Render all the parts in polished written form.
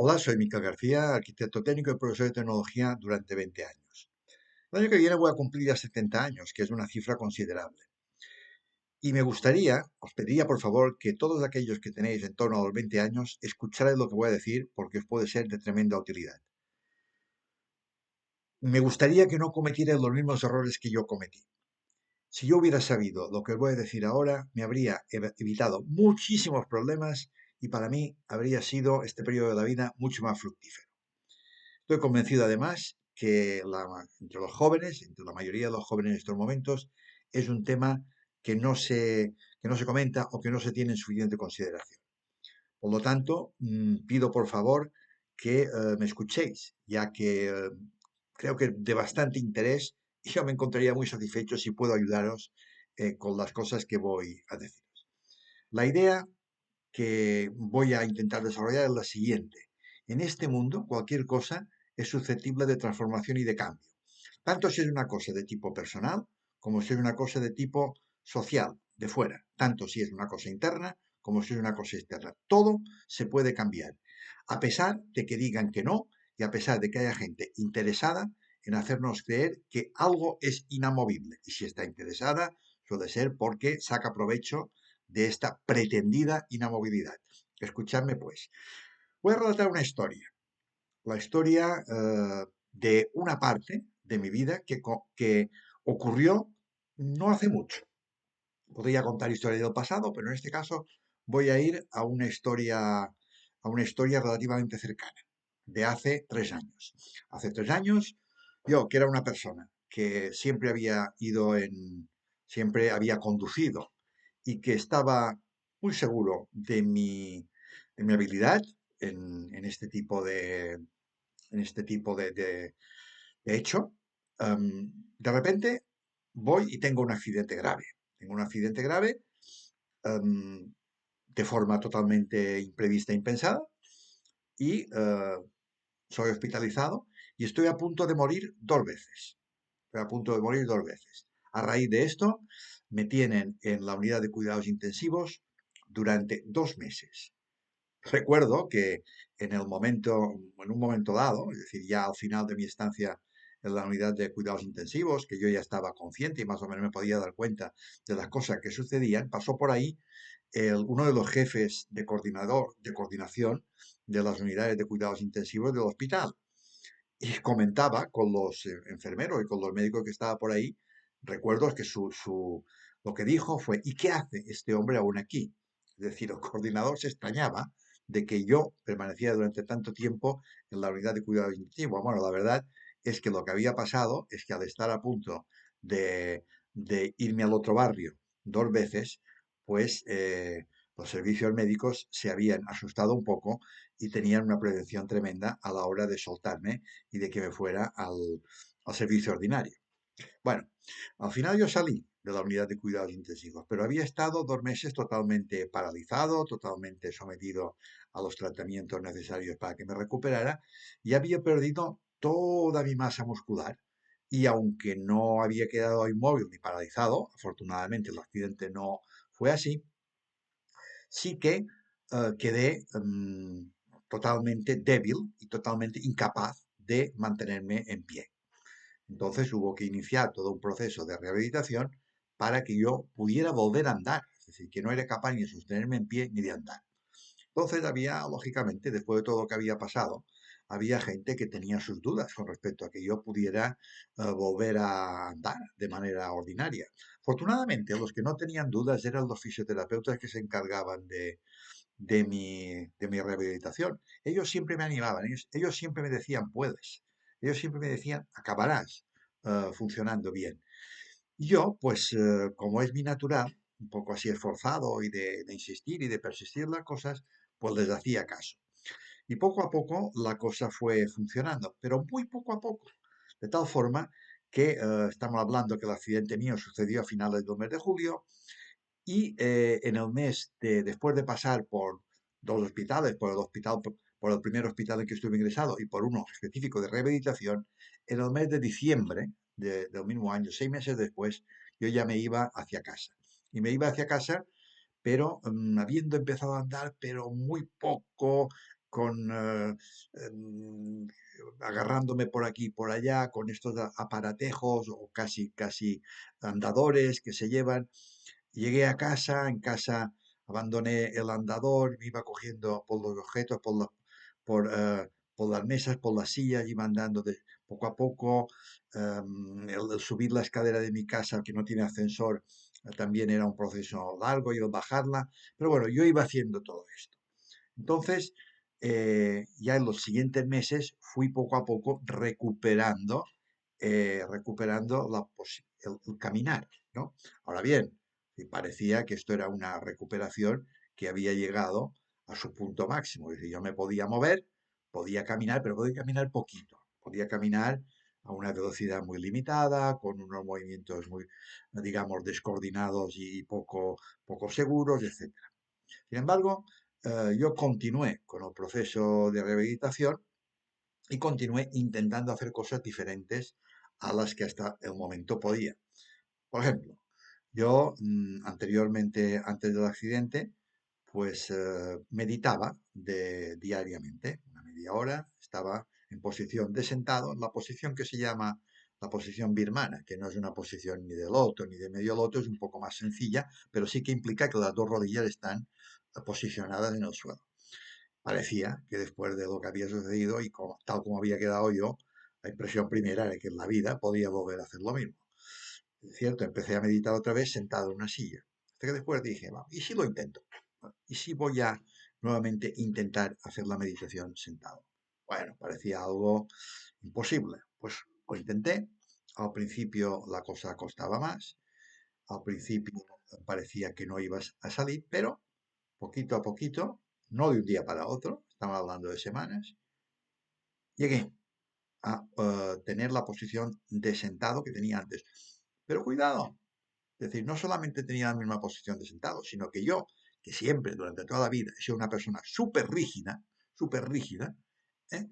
Hola, soy Miquel García, arquitecto técnico y profesor de tecnología durante 20 años. El año que viene voy a cumplir ya 70 años, que es una cifra considerable. Y me gustaría, os pediría por favor que todos aquellos que tenéis en torno a los 20 años escucharais lo que voy a decir porque os puede ser de tremenda utilidad. Me gustaría que no cometierais los mismos errores que yo cometí. Si yo hubiera sabido lo que os voy a decir ahora, me habría evitado muchísimos problemas y para mí habría sido este periodo de la vida mucho más fructífero. Estoy convencido además que entre los jóvenes, entre la mayoría de los jóvenes en estos momentos, es un tema que no se comenta o que no se tiene en suficiente consideración. Por lo tanto, pido por favor que me escuchéis, ya que creo que es de bastante interés y yo me encontraría muy satisfecho si puedo ayudaros con las cosas que voy a decir. La idea que voy a intentar desarrollar es la siguiente. En este mundo, cualquier cosa es susceptible de transformación y de cambio. Tanto si es una cosa de tipo personal como si es una cosa de tipo social, de fuera. Tanto si es una cosa interna como si es una cosa externa. Todo se puede cambiar. A pesar de que digan que no y a pesar de que haya gente interesada en hacernos creer que algo es inamovible. Y si está interesada, suele ser porque saca provecho de esta pretendida inamovilidad. Escuchadme pues. Voy a relatar una historia. La historia de una parte de mi vida que ocurrió no hace mucho. Podría contar historias del pasado, pero en este caso voy a ir a una historia relativamente cercana, de hace 3 años. Hace 3 años, yo, que era una persona que siempre había siempre había conducido y que estaba muy seguro de mi habilidad en este tipo de hecho, de repente voy y tengo un accidente grave. Tengo un accidente grave em, de forma totalmente imprevista e impensada y soy hospitalizado y estoy a punto de morir 2 veces. Estoy a punto de morir 2 veces. A raíz de esto, me tienen en la unidad de cuidados intensivos durante 2 meses. Recuerdo que en un momento dado, es decir, ya al final de mi estancia en la unidad de cuidados intensivos, que yo ya estaba consciente y más o menos me podía dar cuenta de las cosas que sucedían, pasó por ahí uno de los jefes de coordinación de las unidades de cuidados intensivos del hospital y comentaba con los enfermeros y con los médicos que estaba por ahí, recuerdo que lo que dijo fue, ¿y qué hace este hombre aún aquí? Es decir, el coordinador se extrañaba de que yo permanecía durante tanto tiempo en la unidad de cuidados intensivos. Bueno, la verdad es que lo que había pasado es que al estar a punto de irme al otro barrio 2 veces, pues los servicios médicos se habían asustado un poco y tenían una prevención tremenda a la hora de soltarme y de que me fuera al servicio ordinario. Bueno, al final yo salí de la unidad de cuidados intensivos, pero había estado 2 meses totalmente paralizado, totalmente sometido a los tratamientos necesarios para que me recuperara y había perdido toda mi masa muscular. Y aunque no había quedado inmóvil ni paralizado, afortunadamente el accidente no fue así, sí que quedé totalmente débil y totalmente incapaz de mantenerme en pie. Entonces hubo que iniciar todo un proceso de rehabilitación para que yo pudiera volver a andar, es decir, que no era capaz ni de sostenerme en pie ni de andar. Entonces había, lógicamente, después de todo lo que había pasado, había gente que tenía sus dudas con respecto a que yo pudiera volver a andar de manera ordinaria. Afortunadamente, los que no tenían dudas eran los fisioterapeutas que se encargaban de mi rehabilitación. Ellos siempre me animaban, ellos siempre me decían, puedes. Ellos siempre me decían, acabarás funcionando bien. Y yo, pues, como es mi natural, un poco así esforzado y de insistir y de persistir las cosas, pues les hacía caso. Y poco a poco la cosa fue funcionando, pero muy poco a poco. De tal forma que estamos hablando que el accidente mío sucedió a finales del mes de julio y en el después de pasar por 2 hospitales, por el primer hospital en que estuve ingresado y por uno específico de rehabilitación, en el mes de diciembre del mismo año, 6 meses después, yo ya me iba hacia casa. Y me iba hacia casa, pero habiendo empezado a andar, pero muy poco, con agarrándome por aquí y por allá, con estos aparatejos o casi andadores que se llevan. Llegué a casa, en casa abandoné el andador, me iba cogiendo por los objetos, por, eh, por las mesas, por las sillas, iba andando poco a poco. El subir la escalera de mi casa, que no tiene ascensor, también era un proceso largo, y el bajarla. Pero bueno, yo iba haciendo todo esto. Entonces, ya en los siguientes meses fui poco a poco recuperando el caminar, ¿no? Ahora bien, y parecía que esto era una recuperación que había llegado a su punto máximo. Es decir, yo me podía mover, podía caminar, pero podía caminar poquito. Podía caminar a una velocidad muy limitada, con unos movimientos muy, digamos, descoordinados y poco seguros, etc. Sin embargo, yo continué con el proceso de rehabilitación y continué intentando hacer cosas diferentes a las que hasta el momento podía. Por ejemplo, yo anteriormente, antes del accidente, pues meditaba diariamente, una media hora, estaba en posición de sentado, en la posición que se llama la posición birmana, que no es una posición ni de loto ni de medio loto, es un poco más sencilla, pero sí que implica que las dos rodillas están posicionadas en el suelo. Parecía que después de lo que había sucedido y tal como había quedado yo, la impresión primera era que en la vida podía volver a hacer lo mismo. Es cierto, empecé a meditar otra vez sentado en una silla. Hasta que después dije, va, ¿y si lo intento? ¿Y si voy a nuevamente intentar hacer la meditación sentado? Bueno, parecía algo imposible. Pues lo intenté. Al principio la cosa costaba más. Al principio parecía que no ibas a salir, pero poquito a poquito, no de un día para otro, estamos hablando de semanas, llegué a tener la posición de sentado que tenía antes. Pero cuidado, es decir, no solamente tenía la misma posición de sentado, sino que yo, que siempre, durante toda la vida, he sido una persona súper rígida, ¿eh?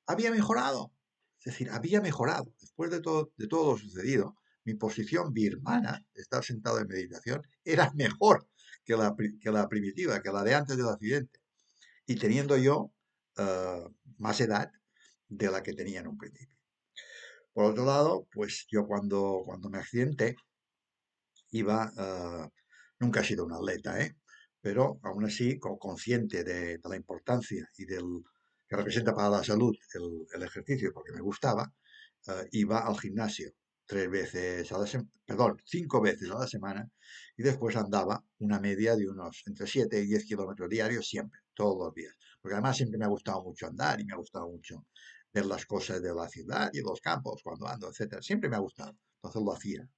Había mejorado. Es decir, había mejorado. Después de todo lo sucedido, mi posición birmana, de estar sentado en meditación, era mejor que la primitiva, que la de antes del accidente. Y teniendo yo más edad de la que tenía en un principio. Por otro lado, pues yo cuando me accidenté, nunca he sido un atleta, ¿eh? Pero aún así, consciente de la importancia y del que representa para la salud el ejercicio, porque me gustaba, iba al gimnasio 3 veces a la semana, perdón, 5 veces a la semana, y después andaba una media de unos entre 7 y 10 kilómetros diarios siempre, todos los días. Porque además siempre me ha gustado mucho andar y me ha gustado mucho ver las cosas de la ciudad y los campos cuando ando, etcétera. Siempre me ha gustado. Entonces lo hacía.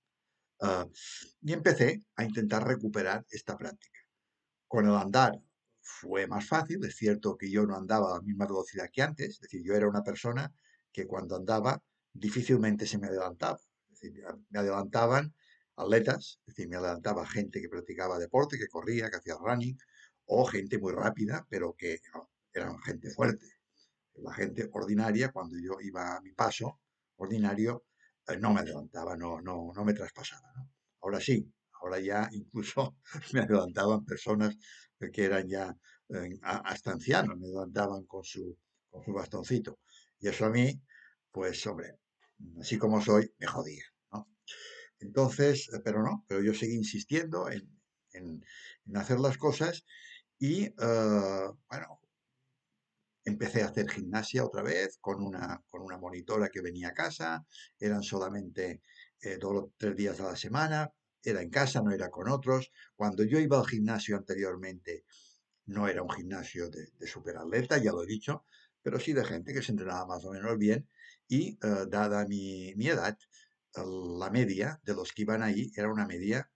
Ah, y empecé a intentar recuperar esta práctica. Con el andar fue más fácil, es cierto que yo no andaba a la misma velocidad que antes, es decir, yo era una persona que cuando andaba difícilmente se me adelantaba, es decir, me adelantaban atletas, es decir, me adelantaba gente que practicaba deporte, que corría, que hacía running, o gente muy rápida, pero que no, eran gente fuerte. La gente ordinaria, cuando yo iba a mi paso ordinario, no me adelantaba, no me traspasaba, ¿no? Ahora sí, ahora ya incluso me adelantaban personas que eran ya hasta ancianos, me adelantaban con su bastoncito. Y eso a mí, pues hombre, así como soy, me jodía, ¿no? Entonces, pero no, pero yo seguí insistiendo en, en hacer las cosas y, bueno, empecé a hacer gimnasia otra vez con una monitora que venía a casa, eran solamente 2 o 3 días a la semana, era en casa, no era con otros. Cuando yo iba al gimnasio anteriormente, no era un gimnasio de superatleta, ya lo he dicho, pero sí de gente que se entrenaba más o menos bien y dada mi edad, la media de los que iban ahí era una media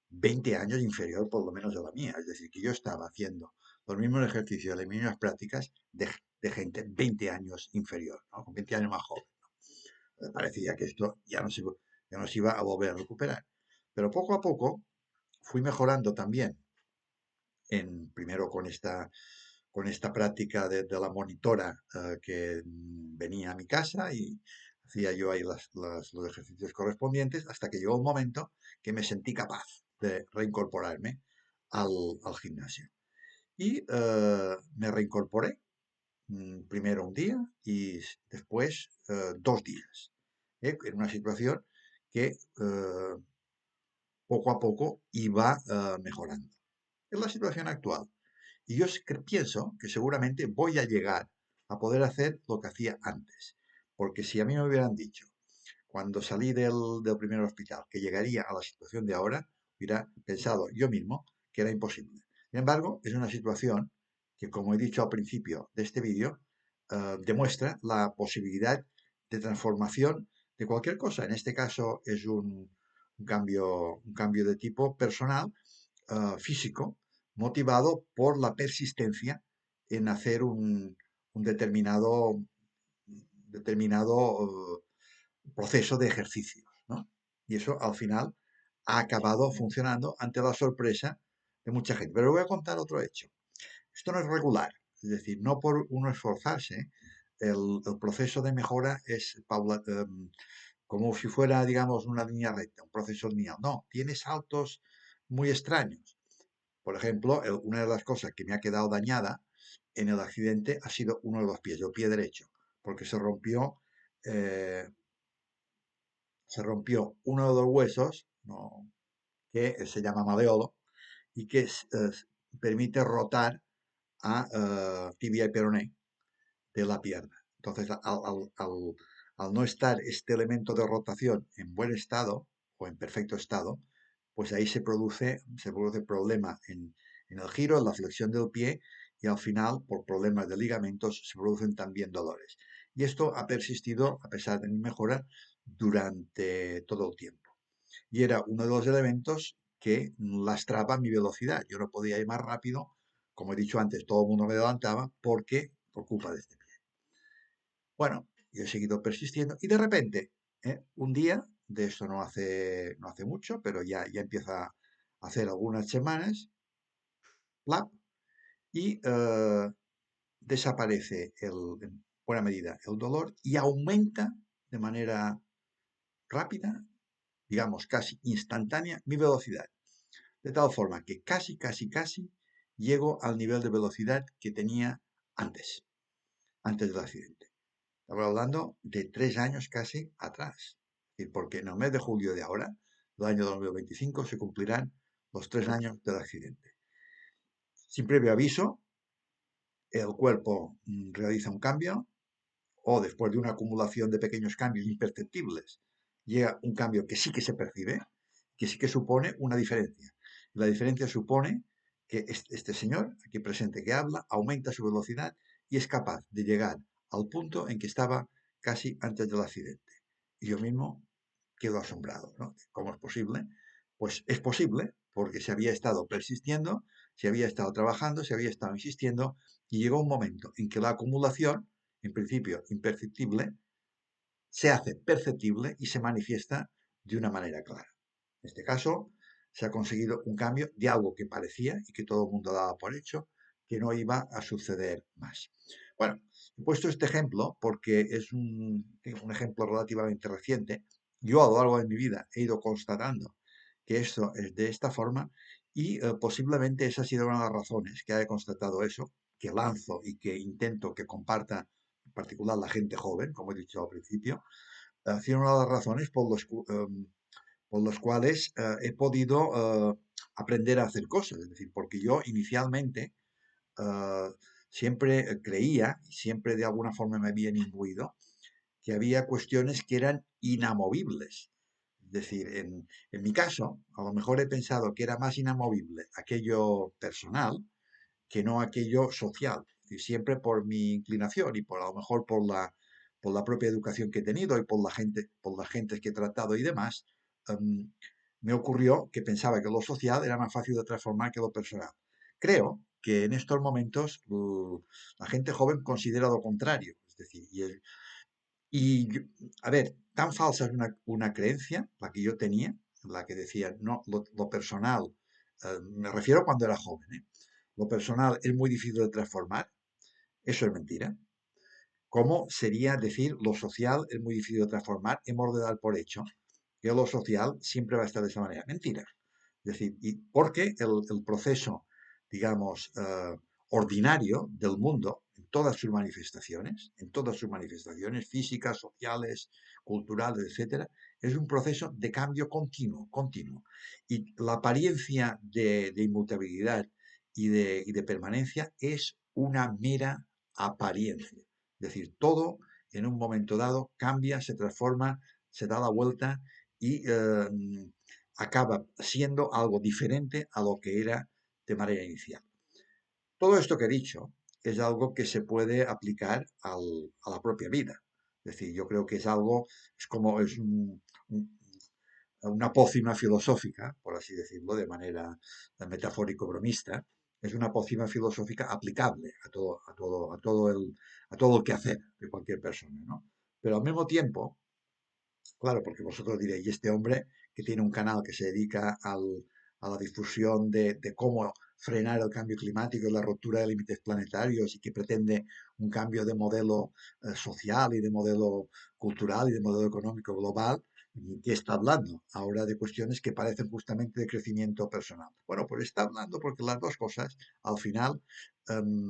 20 años inferior por lo menos a la mía. Es decir, que yo estaba haciendo los mismos ejercicios, las mismas prácticas de gente 20 años inferior, ¿no? Con 20 años más joven. Me parecía que esto ya no se iba a volver a recuperar. Pero poco a poco fui mejorando también, primero con esta práctica de la monitora que venía a mi casa y hacía yo ahí los ejercicios correspondientes hasta que llegó un momento que me sentí capaz de reincorporarme al gimnasio. Y me reincorporé primero un día y después 2 días, en una situación que poco a poco iba mejorando. Es la situación actual. Y yo pienso que seguramente voy a llegar a poder hacer lo que hacía antes. Porque si a mí me hubieran dicho, cuando salí del primer hospital, que llegaría a la situación de ahora, hubiera pensado yo mismo que era imposible. Sin embargo, es una situación que, como he dicho al principio de este vídeo, demuestra la posibilidad de transformación de cualquier cosa. En este caso es un cambio de tipo personal, físico, motivado por la persistencia en hacer un determinado proceso de ejercicios, ¿no? Y eso al final ha acabado funcionando ante la sorpresa de mucha gente. Pero voy a contar otro hecho. Esto no es regular, es decir, no por uno esforzarse, el proceso de mejora es como si fuera, digamos, una línea recta, un proceso lineal. No, tiene saltos muy extraños. Por ejemplo, una de las cosas que me ha quedado dañada en el accidente ha sido uno de los pies, el pie derecho, porque eh, se rompió uno de los huesos, ¿no?, que se llama malleolo y que permite rotar a tibia y peroné de la pierna. Entonces, al no estar este elemento de rotación en buen estado o en perfecto estado, pues ahí se produce problema en el giro, en la flexión del pie y al final, por problemas de ligamentos, se producen también dolores. Y esto ha persistido, a pesar de mi mejora, durante todo el tiempo. Y era uno de los elementos que lastraba mi velocidad. Yo no podía ir más rápido, como he dicho antes, todo el mundo me adelantaba por culpa de este pie. Bueno, yo he seguido persistiendo y de repente, un día, de esto no hace mucho, pero ya empieza a hacer algunas semanas, ¡plap! Y desaparece en buena medida el dolor y aumenta de manera rápida, digamos casi instantánea, mi velocidad. De tal forma que casi llego al nivel de velocidad que tenía antes del accidente. Estamos hablando de 3 años casi atrás. Porque en el mes de julio de ahora, del año 2025, se cumplirán los 3 años del accidente. Sin previo aviso, el cuerpo realiza un cambio o después de una acumulación de pequeños cambios imperceptibles, llega un cambio que sí que se percibe, que sí que supone una diferencia. La diferencia supone que este señor aquí presente que habla aumenta su velocidad y es capaz de llegar al punto en que estaba casi antes del accidente. Y yo mismo quedo asombrado, ¿no? ¿Cómo es posible? Pues es posible porque se había estado persistiendo, se había estado trabajando, se había estado insistiendo y llegó un momento en que la acumulación, en principio imperceptible, se hace perceptible y se manifiesta de una manera clara. En este caso, se ha conseguido un cambio de algo que parecía y que todo el mundo daba por hecho que no iba a suceder más. Bueno, he puesto este ejemplo porque es un ejemplo relativamente reciente. Yo a lo largo de mi vida he ido constatando que esto es de esta forma y posiblemente esa ha sido una de las razones que he constatado eso, que lanzo y que intento que comparta en particular la gente joven, como he dicho al principio, ha sido una de las razones por los cuales he podido aprender a hacer cosas. Es decir, porque yo inicialmente eh, siempre creía, y siempre de alguna forma me habían imbuido, que había cuestiones que eran inamovibles. Es decir, en mi caso, a lo mejor he pensado que era más inamovible aquello personal que no aquello social. Y siempre por mi inclinación y por a lo mejor por la propia educación que he tenido y por las gentes que he tratado y demás, me ocurrió que pensaba que lo social era más fácil de transformar que lo personal. Creo que en estos momentos la gente joven considera lo contrario. Es decir, a ver, tan falsa es una creencia, la que yo tenía, la que decía, no, lo personal, me refiero cuando era joven, lo personal es muy difícil de transformar, eso es mentira. ¿Cómo sería decir lo social es muy difícil de transformar? Hemos de dar por hecho que lo social siempre va a estar de esa manera. Mentira. Es decir, y porque el proceso, digamos, ordinario del mundo en todas sus manifestaciones físicas, sociales, culturales, etcétera, es un proceso de cambio continuo, continuo. Y la apariencia de inmutabilidad y de permanencia es una mera apariencia. Es decir, todo en un momento dado cambia, se transforma, se da la vuelta y acaba siendo algo diferente a lo que era de manera inicial. Todo esto que he dicho es algo que se puede aplicar a la propia vida. Es decir, yo creo que es algo, es como es una pócima filosófica, por así decirlo, de manera metafórico-bromista, es una pócima filosófica aplicable a todo el quehacer de cualquier persona, ¿no? Pero al mismo tiempo, claro, porque vosotros diréis, y este hombre que tiene un canal que se dedica a la difusión de cómo frenar el cambio climático y la ruptura de límites planetarios y que pretende un cambio de modelo social y de modelo cultural y de modelo económico global, ¿qué está hablando? Ahora de cuestiones que parecen justamente de crecimiento personal. Bueno, pues está hablando porque las dos cosas al final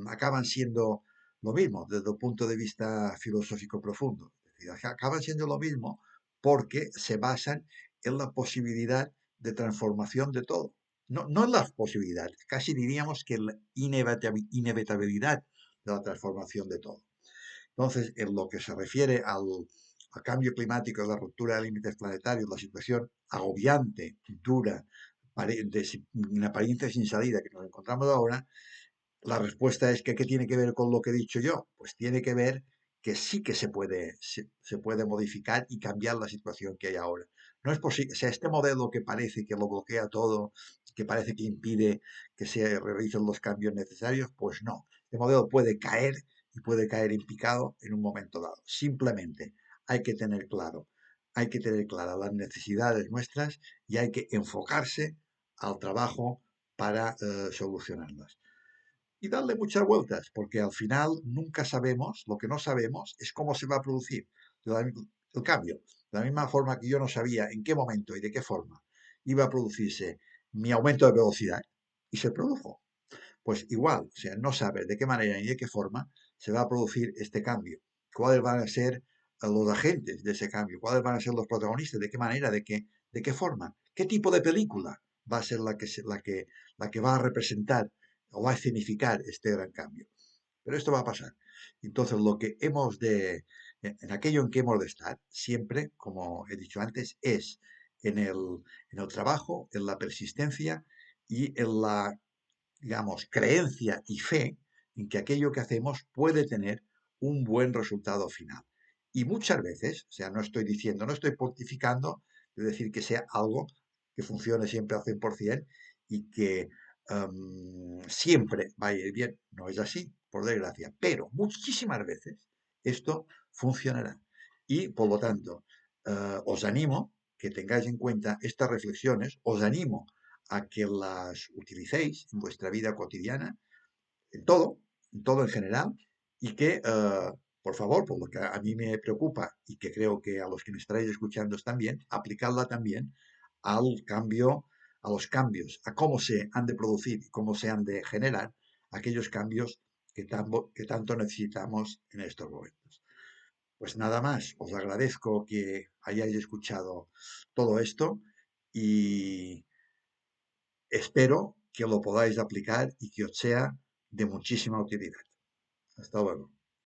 acaban siendo lo mismo desde el punto de vista filosófico profundo. Es decir, acaban siendo lo mismo porque se basan en la posibilidad de transformación de todo. No, no en la posibilidad, casi diríamos que en la inevitabilidad de la transformación de todo. Entonces, en lo que se refiere al cambio climático, la ruptura de límites planetarios, la situación agobiante, dura, en apariencia sin salida que nos encontramos ahora, la respuesta es que ¿qué tiene que ver con lo que he dicho yo? Pues tiene que ver que sí que se puede modificar y cambiar la situación que hay ahora. No es posible, o sea, este modelo que parece que lo bloquea todo, que parece que impide que se realicen los cambios necesarios, pues no. Este modelo puede caer y puede caer en picado en un momento dado. Simplemente hay que tener claro, hay que tener claras las necesidades nuestras y hay que enfocarse al trabajo para solucionarlas y darle muchas vueltas, porque al final nunca sabemos, lo que no sabemos es cómo se va a producir el cambio. De la misma forma que yo no sabía en qué momento y de qué forma iba a producirse mi aumento de velocidad y se produjo. Pues igual, o sea, no sabes de qué manera ni de qué forma se va a producir este cambio. ¿Cuáles van a ser los agentes de ese cambio? ¿Cuáles van a ser los protagonistas? ¿De qué manera? ¿De qué forma? ¿Qué tipo de película va a ser la que va a representar o va a escenificar este gran cambio? Pero esto va a pasar. Entonces, lo que en aquello en que hemos de estar, siempre, como he dicho antes, es en el trabajo, en la persistencia y en la, digamos, creencia y fe en que aquello que hacemos puede tener un buen resultado final. Y muchas veces, o sea, no estoy diciendo, no estoy pontificando de decir que sea algo que funcione siempre al 100% y que siempre va a ir bien. No es así, por desgracia, pero muchísimas veces esto funcionará. Y por lo tanto, os animo que tengáis en cuenta estas reflexiones, os animo a que las utilicéis en vuestra vida cotidiana, en todo en general, y que, por favor, por lo que a mí me preocupa y que creo que a los que me estáis escuchando también, aplicadla también al cambio, a los cambios, a cómo se han de producir y cómo se han de generar aquellos cambios que tanto necesitamos en estos momentos. Pues nada más, os agradezco que hayáis escuchado todo esto y espero que lo podáis aplicar y que os sea de muchísima utilidad. Hasta luego.